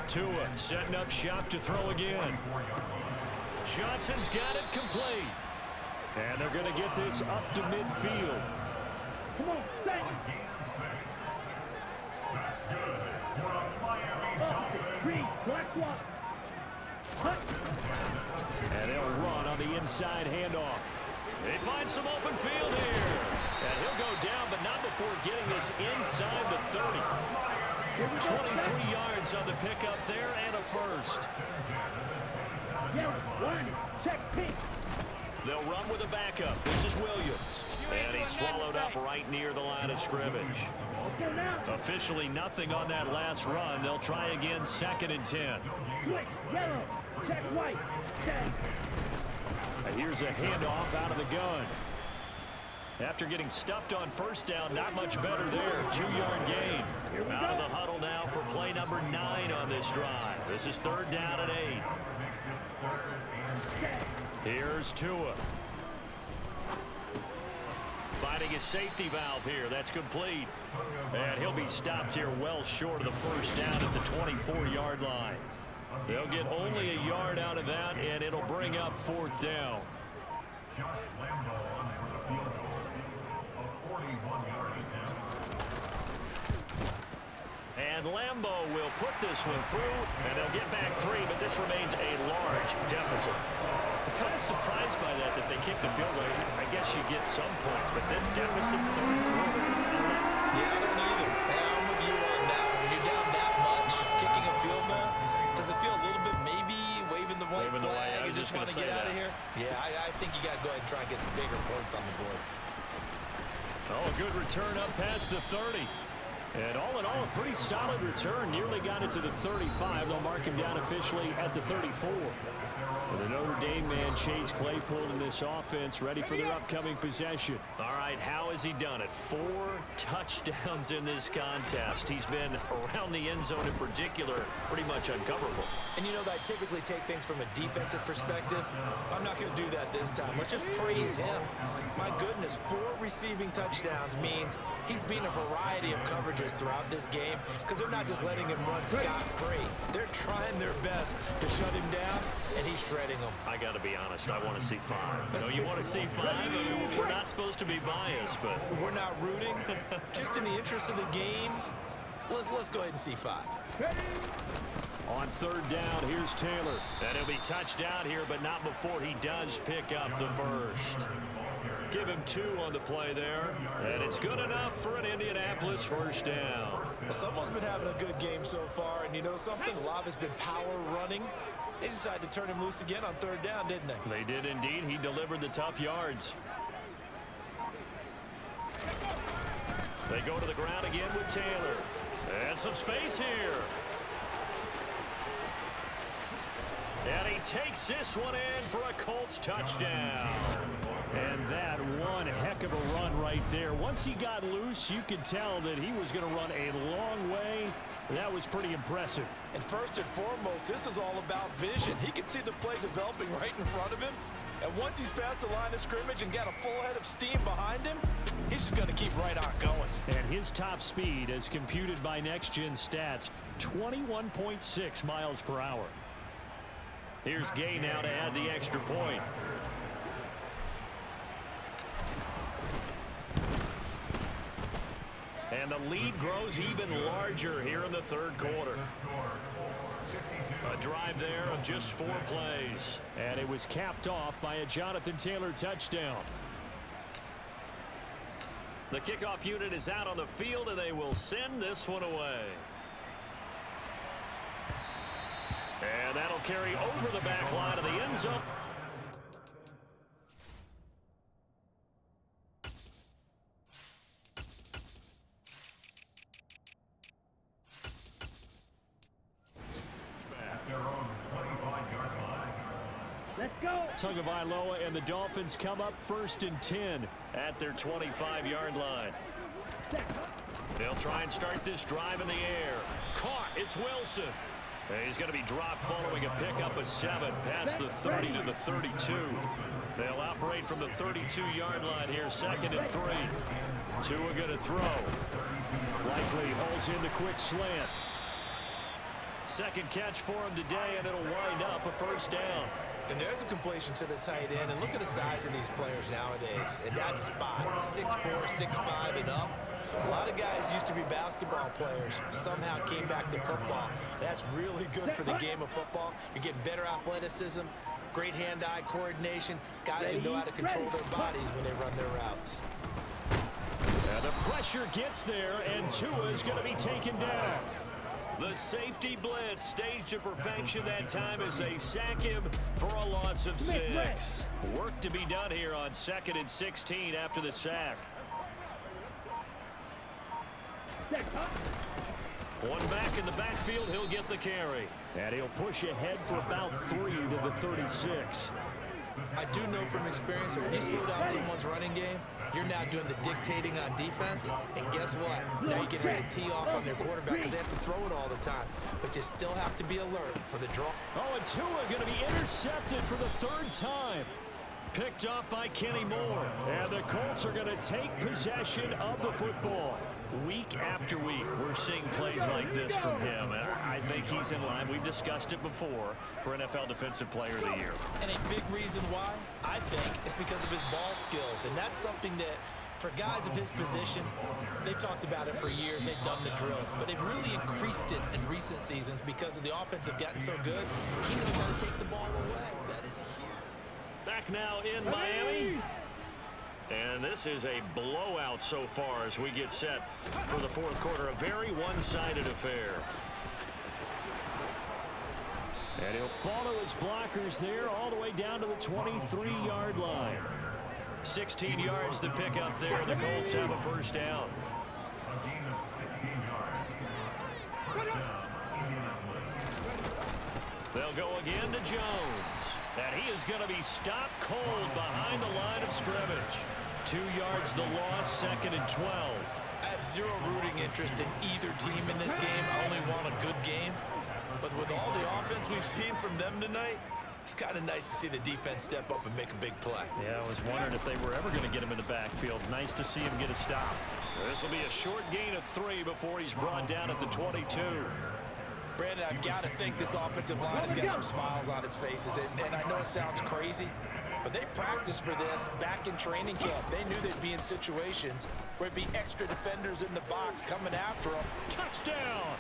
[SPEAKER 2] Tua setting up shop to throw again. Johnson's got it complete. And they're going to get this up to midfield.
[SPEAKER 4] Come on, stay. Reed, black one. Hut.
[SPEAKER 2] And they'll run on the inside handoff. They find some open field here. And he'll go down, but not before getting this inside the 30. 23 yards on the pickup there and a first.
[SPEAKER 4] Yellow, one, check, pink.
[SPEAKER 2] They'll run with a backup. This is Williams. And he's swallowed up right near the line of scrimmage.
[SPEAKER 4] Okay, now.
[SPEAKER 2] Officially nothing on that last run. They'll try again, 2nd and 10.
[SPEAKER 4] Switch, yellow, check, white, check.
[SPEAKER 2] And here's a handoff out of the gun. After getting stuffed on first down, not much better there. 2-yard gain. Out of the huddle now for play number 9 on this drive. This is 3rd down and 8. Here's Tua. Finding his safety valve here. That's complete. And he'll be stopped here well short of the first down at the 24-yard line. They'll get only a yard out of that, and it'll bring up 4th down. And Lambo will put this one through, and they'll get back 3, but this remains a large deficit. I'm kind of surprised by that they kicked the field goal. I guess you get some points, but this deficit 3rd quarter.
[SPEAKER 3] Yeah, I don't either. I'm with you on that. When you're down that much, kicking a field goal, does it feel a little bit maybe waving the white flag and just want to get out of here? Yeah, I think you got to go ahead and try and get some bigger points on the board.
[SPEAKER 2] Oh, a good return up past the 30. And all in all, a pretty solid return. Nearly got it to the 35. They'll mark him down officially at the 34. And the Notre Dame man, Chase Claypool, in this offense, ready for their upcoming possession. All right, how has he done it? 4 touchdowns in this contest. He's been around the end zone in particular, pretty much uncoverable.
[SPEAKER 3] And you know that I typically take things from a defensive perspective. I'm not going to do that this time. Let's just praise him. My goodness, 4 receiving touchdowns means he's beaten a variety of coverages throughout this game because they're not just letting him run scot-free. They're trying their best to shut him down, and he's shredding them.
[SPEAKER 2] I got to be honest, I want to see 5. You know, you want to see 5? I mean, we're not supposed to be biased, but
[SPEAKER 3] we're not rooting. Just in the interest of the game, let's go ahead and see 5.
[SPEAKER 2] On 3rd down, here's Taylor. And he'll be touched down here, but not before he does pick up the first. Give him 2 on the play there. And it's good enough for an Indianapolis first down.
[SPEAKER 3] Well, someone's been having a good game so far, and you know something? A lot of it's been power running. They decided to turn him loose again on 3rd down, didn't they?
[SPEAKER 2] They did indeed. He delivered the tough yards. They go to the ground again with Taylor. And some space here. And he takes this one in for a Colts touchdown. And that one heck of a run right there. Once he got loose, you could tell that he was going to run a long way. That was pretty impressive.
[SPEAKER 3] And first and foremost, this is all about vision. He can see the play developing right in front of him. And once he's past the line of scrimmage and got a full head of steam behind him, he's just going to keep right on going.
[SPEAKER 2] And his top speed, as computed by Next Gen Stats, 21.6 miles per hour. Here's Gay now to add the extra point. And the lead grows even larger here in the 3rd quarter. A drive there of just 4 plays. And it was capped off by a Jonathan Taylor touchdown. The kickoff unit is out on the field, and they will send this one away. And that'll carry over the back line of the end zone.
[SPEAKER 4] Let's go.
[SPEAKER 2] Tagovailoa and the Dolphins come up 1st and 10 at their 25-yard line. They'll try and start this drive in the air. Caught. It's Wilson. He's going to be dropped following a pickup of 7 past the 30 to the 32. They'll operate from the 32-yard line here, 2nd and 3. Tua going to throw. Likely hauls in the quick slant.
[SPEAKER 6] Second catch for him today, and it'll wind up a first down.
[SPEAKER 3] And there's a completion to the tight end. And look at the size of these players nowadays. In that spot, 6'4", 6'5", and up. A lot of guys used to be basketball players, somehow came back to football. That's really good for the game of football. You're getting better athleticism, great hand-eye coordination, guys who know how to control their bodies when they run their routes.
[SPEAKER 6] And the pressure gets there, and Tua is going to be taken down. The safety blitz staged to perfection that time as they sack him for a loss of 6. Work to be done here on 2nd and 16 after the sack. One back in the backfield, he'll get the carry. And he'll push ahead for about 3 to the 36.
[SPEAKER 3] I do know from experience that when you slow down someone's running game, you're now doing the dictating on defense. And guess what? Now you get ready to tee off on their quarterback because they have to throw it all the time. But you still have to be alert for the draw.
[SPEAKER 6] Oh, and Tua going to be intercepted for the 3rd time. Picked up by Kenny Moore. And the Colts are going to take possession of the football. Week after week, we're seeing plays like this from him. And I think he's in line. We've discussed it before for NFL Defensive Player of the Year.
[SPEAKER 3] And a big reason why, I think, is because of his ball skills. And that's something that, for guys of his position, they've talked about it for years. They've done the drills. But they've really increased it in recent seasons because of the offense have gotten so good. He knows how to take the ball away. That is huge.
[SPEAKER 6] Back now in Miami. And this is a blowout so far as we get set for the 4th quarter. A very one-sided affair. And he'll follow his blockers there all the way down to the 23-yard line. 16 yards to pick up there. The Colts have a first down. They'll go again to Jones. And he is going to be stopped cold behind the line of scrimmage. 2 yards the loss, 2nd and 12.
[SPEAKER 3] I have zero rooting interest in either team in this game. I only want a good game. But with all the offense we've seen from them tonight, it's kind of nice to see the defense step up and make a big play.
[SPEAKER 6] Yeah, I was wondering if they were ever going to get him in the backfield. Nice to see him get a stop. This will be a short gain of 3 before he's brought down at the 22.
[SPEAKER 3] Brandon, I've got to think this offensive line has got some smiles on its faces. And I know it sounds crazy, but they practiced for this back in training camp. They knew they'd be in situations where it'd be extra defenders in the box coming after them.
[SPEAKER 6] Touchdown!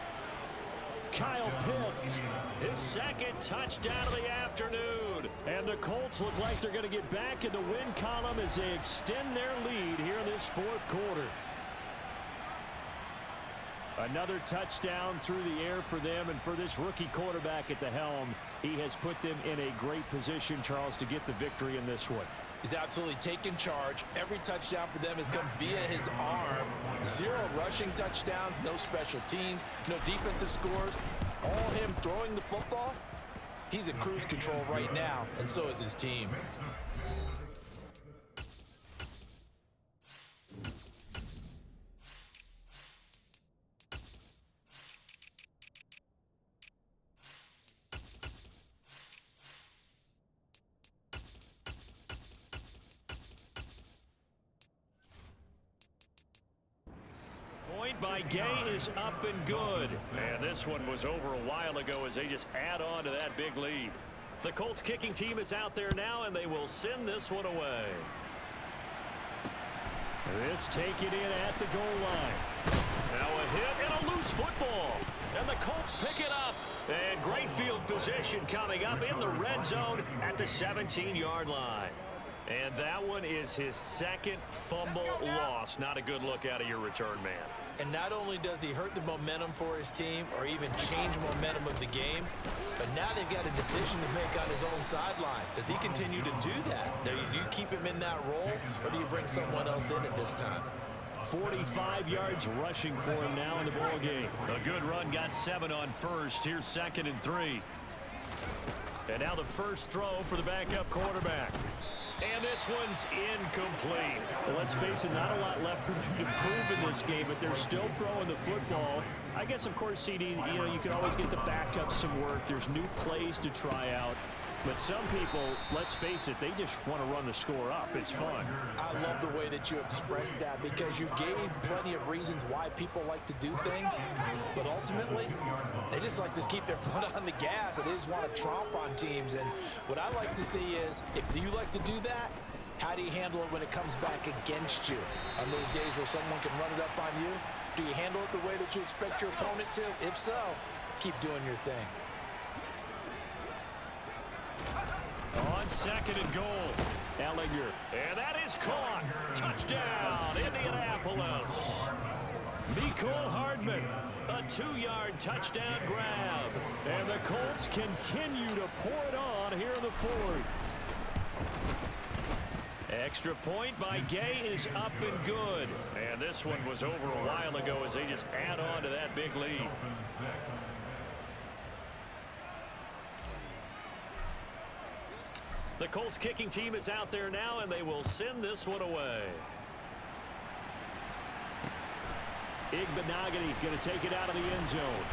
[SPEAKER 6] Kyle Pitts, his 2nd touchdown of the afternoon. And the Colts look like they're going to get back in the win column as they extend their lead here in this 4th quarter. Another touchdown through the air for them, and for this rookie quarterback at the helm, he has put them in a great position, Charles, to get the victory in this one.
[SPEAKER 3] He's absolutely taken charge. Every touchdown for them has come via his arm. 0 rushing touchdowns, no special teams, no defensive scores. All him throwing the football. He's in cruise control right now, and so is his team.
[SPEAKER 6] By Gay is up and good. And this one was over a while ago as they just add on to that big lead. The Colts kicking team is out there now, and they will send this one away. This taken in at the goal line. Now a hit and a loose football. And the Colts pick it up. And great field position coming up in the red zone at the 17-yard line. And that one is his 2nd fumble loss. Not a good look out of your return man.
[SPEAKER 3] And not only does he hurt the momentum for his team or even change momentum of the game, but now they've got a decision to make on his own sideline. Does he continue to do that? Do you keep him in that role, or do you bring someone else in at this time?
[SPEAKER 6] 45 yards rushing for him now in the ball game. A good run, got 7 on first. Here's 2nd and 3. And now the first throw for the backup quarterback. And this one's incomplete. Well, let's face it, not a lot left for them to prove in this game, but they're still throwing the football. I guess, of course, CD, you can always get the backup some work. There's new plays to try out. But some people, let's face it, they just want to run the score up. It's fun.
[SPEAKER 3] I love the way that you expressed that because you gave plenty of reasons why people like to do things, but ultimately, they just like to keep their foot on the gas and they just want to tromp on teams. And what I like to see is, if you like to do that, how do you handle it when it comes back against you? On those days where someone can run it up on you, do you handle it the way that you expect your opponent to? If so, keep doing your thing.
[SPEAKER 6] On second and goal, Ellinger. And that is caught. Touchdown, Indianapolis. Mecole Hardman, a 2-yard touchdown grab. And the Colts continue to pour it on here in the fourth. Extra point by Gay is up and good. And this one was over a while ago as they just add on to that big lead. The Colts kicking team is out there now, and they will send this one away. Igbenogany going to take it out of the end zone.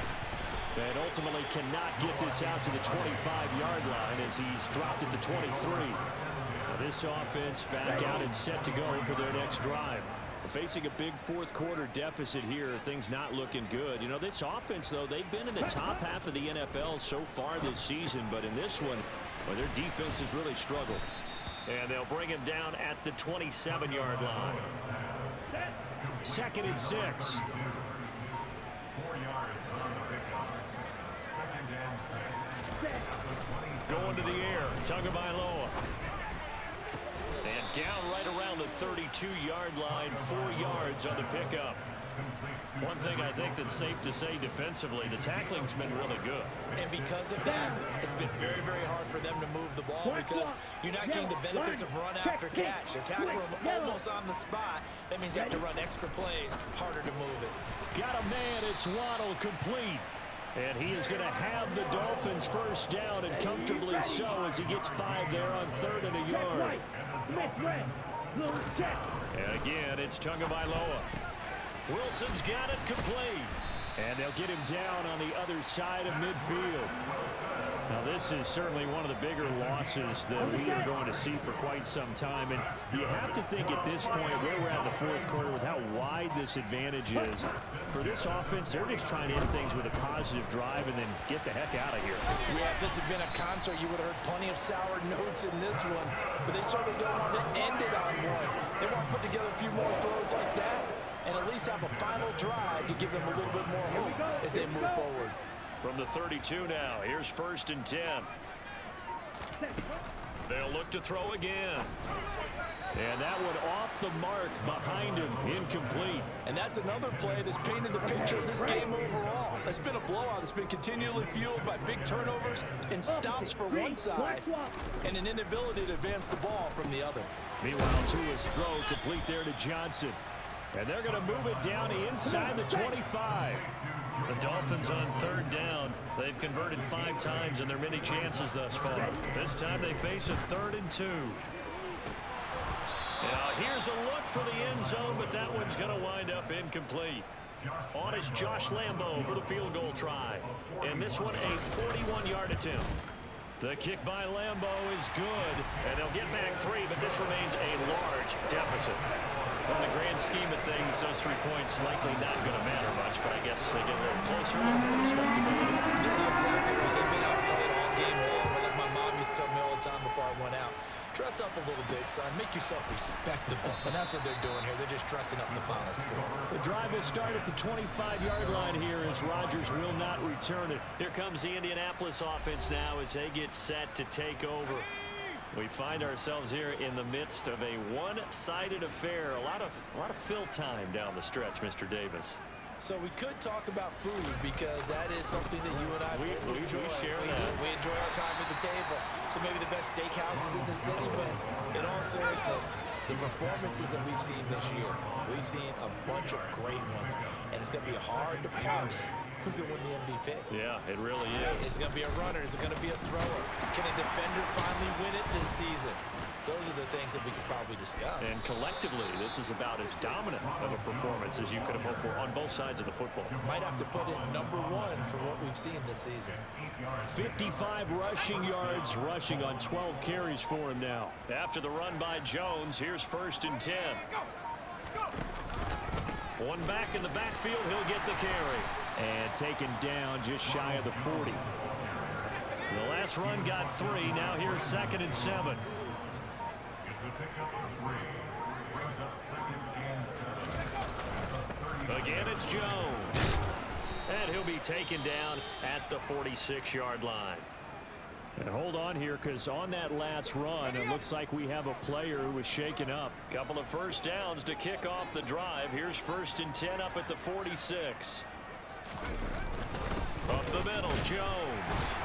[SPEAKER 6] And ultimately cannot get this out to the 25-yard line as he's dropped at the 23. Now this offense back out and set to go for their next drive. Facing a big fourth-quarter deficit here, things not looking good. You know, this offense, though, they've been in the top half of the NFL so far this season, but in this one, well, their defense has really struggled. And they'll bring him down at the 27-yard line. 2nd and 6. Going to the air, Tagovailoa. And down right around the 32-yard line, 4 yards on the pickup. One thing I think that's safe to say defensively, the tackling's been really good.
[SPEAKER 3] And because of that, it's been very, very hard for them to move the ball because you're not getting the benefits of run after catch. They're tackling almost on the spot. That means you have to run extra plays, harder to move it.
[SPEAKER 6] Got a man, it's Waddle, complete. And he is going to have the Dolphins first down, and comfortably so as he gets 5 there on 3rd and a yard. And again, it's Tagovailoa. Wilson's got it complete. And they'll get him down on the other side of midfield. Now, this is certainly one of the bigger losses that we are going to see for quite some time. And you have to think at this point, where we're at in the fourth quarter, with how wide this advantage is, for this offense, they're just trying to end things with a positive drive and then get the heck out of here.
[SPEAKER 3] Yeah, if this had been a concert, you would have heard plenty of sour notes in this one. But they certainly don't want to end it on one. They want to put together a few more throws like that and at least have a final drive to give them a little bit more hope as they move forward.
[SPEAKER 6] From the 32 now, here's 1st and 10. They'll look to throw again. And that one off the mark behind him, incomplete.
[SPEAKER 3] And that's another play that's painted the picture of this game overall. It's been a blowout. It's been continually fueled by big turnovers and stops for one side and an inability to advance the ball from the other.
[SPEAKER 6] Meanwhile, Tua's throw complete there to Johnson. And they're going to move it down inside the 25. The Dolphins on 3rd down. They've converted 5 times in their many chances thus far. This time they face a 3rd and 2. Now here's a look for the end zone, but that one's going to wind up incomplete. On is Josh Lambo for the field goal try. And this one a 41-yard attempt. The kick by Lambo is good, and they'll get back 3, but this remains a large deficit. In the grand scheme of things, those 3 points likely not going to matter much, but I guess they get a little closer, a little more respectability.
[SPEAKER 3] Yeah, exactly right. They've been outplayed all game long. But like my mom used to tell me all the time before I went out, dress up a little bit, son. Make yourself respectable. And that's what they're doing here. They're just dressing up the final score.
[SPEAKER 6] The drive will start at the 25-yard line here as Rodgers will not return it. Here comes the Indianapolis offense now as they get set to take over. We find ourselves here in the midst of a one-sided affair. A lot of fill time down the stretch, Mr. Davis.
[SPEAKER 3] So we could talk about food because that is something that you and I enjoy.
[SPEAKER 6] We share that.
[SPEAKER 3] We enjoy our time at the table. So maybe the best steakhouses in the city, but in all seriousness, the performances that we've seen this year, we've seen a bunch of great ones, and it's going to be hard to parse who's going to win the MVP.
[SPEAKER 6] Yeah, it really is.
[SPEAKER 3] Is it going to be a runner? Is it going to be a thrower? Can a defender finally win it this season? Those are the things that we could probably discuss.
[SPEAKER 6] And collectively, this is about as dominant of a performance as you could have hoped for on both sides of the football.
[SPEAKER 3] Might have to put it #1 for what we've we've seen this season.
[SPEAKER 2] 55 rushing yards, rushing on 12 carries for him now. After the run by Jones, here's 1st and 10. One back in the backfield, he'll get the carry. And taken down just shy of the 40. The last run got 3. Now here's 2nd and 7. Again, it's Jones. And he'll be taken down at the 46-yard line. And hold on here, because on that last run, it looks like we have a player who was shaken up. Couple of first downs to kick off the drive. Here's 1st and 10 up at the 46. Up the middle, Jones.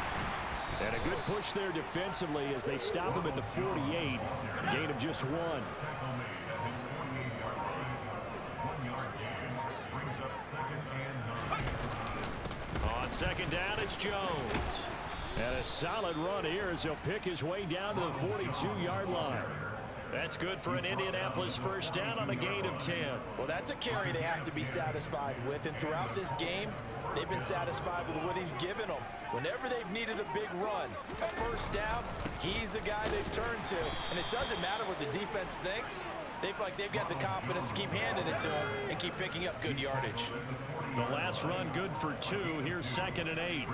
[SPEAKER 2] And a good push there defensively as they stop him at the 48. Gain of just 1. On 2nd down, it's Jones. And a solid run here as he'll pick his way down to the 42-yard line. That's good for an Indianapolis first down on a gain of 10.
[SPEAKER 3] Well, that's a carry they have to be satisfied with, and throughout this game, they've been satisfied with what he's given them. Whenever they've needed a big run, a first down, he's the guy they've turned to. And it doesn't matter what the defense thinks. They've got the confidence to keep handing it to him and keep picking up good yardage.
[SPEAKER 2] The last run good for 2. Here's 2nd and 8.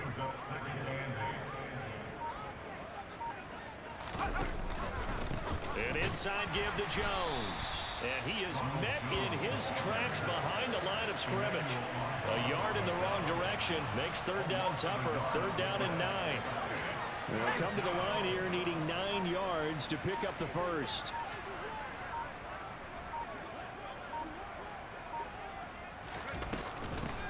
[SPEAKER 2] An inside give to Jones. And he is met in his tracks behind the line of scrimmage. A yard in the wrong direction makes 3rd down tougher. 3rd down and 9. They'll come to the line here needing 9 yards to pick up the first.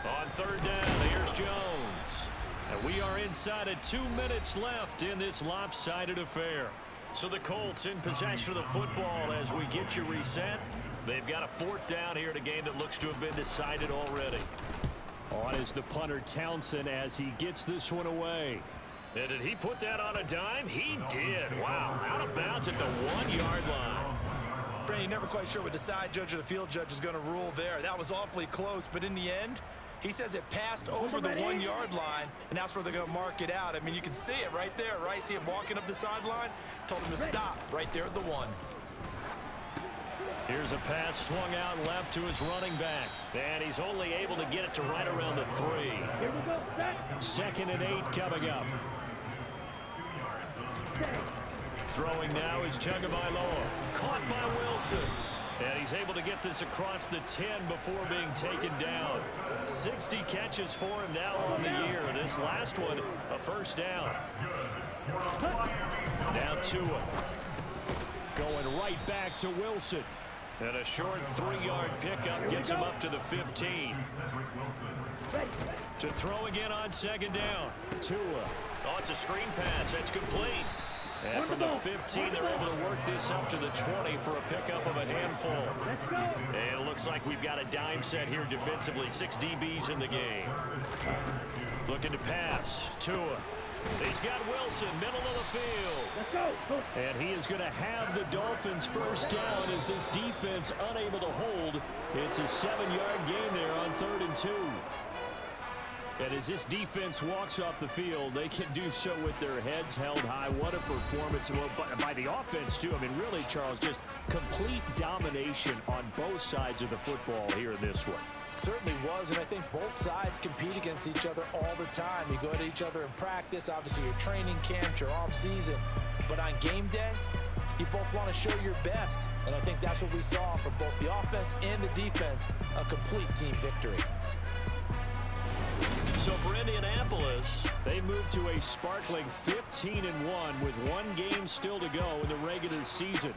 [SPEAKER 2] On 3rd down, here's Jones. And we are inside of 2 minutes left in this lopsided affair. So the Colts in possession of the football as we get you reset. They've got a 4th down here in a game that looks to have been decided already. On is the punter Townsend as he gets this one away. And did he put that on a dime? He did. Wow, out of bounds at the 1-yard line.
[SPEAKER 3] Brandon, you're never quite sure what the side judge or the field judge is going to rule there. That was awfully close, but in the end, he says it passed over the 1-yard line, and that's where they're going to mark it out. I mean, you can see it right there, right? See him walking up the sideline? Told him to stop right there at the 1.
[SPEAKER 2] Here's a pass swung out left to his running back. And he's only able to get it to right around the 3.
[SPEAKER 4] Here we go, set.
[SPEAKER 2] 2nd and 8 coming up. Throwing now is Tagovailoa. Caught by Wilson. And he's able to get this across the 10 before being taken down. 60 catches for him now on the year. This last one, a first down. Now Tua. Going right back to Wilson. And a short 3-yard pickup gets him up to the 15. To throw again on 2nd down. Tua. Oh, it's a screen pass. That's complete. And from the 15, they're able to work this up to the 20 for a pickup of a handful. And it looks like we've got a dime set here defensively. 6 DBs in the game. Looking to pass. Tua. He's got Wilson, middle of the field.
[SPEAKER 4] Let's go.
[SPEAKER 2] And he is going to have the Dolphins first down as this defense unable to hold. It's a 7-yard gain there on 3rd and 2. And as this defense walks off the field, they can do so with their heads held high. What a performance by the offense, too. I mean, really, Charles, just complete domination on both sides of the football here in this one.
[SPEAKER 3] Certainly was, and I think both sides compete against each other all the time. You go at each other in practice, obviously your training camps, your off-season. But on game day, you both want to show your best. And I think that's what we saw from both the offense and the defense, a complete team victory.
[SPEAKER 2] So for Indianapolis, they move to a sparkling 15-1 with 1 game still to go in the regular season.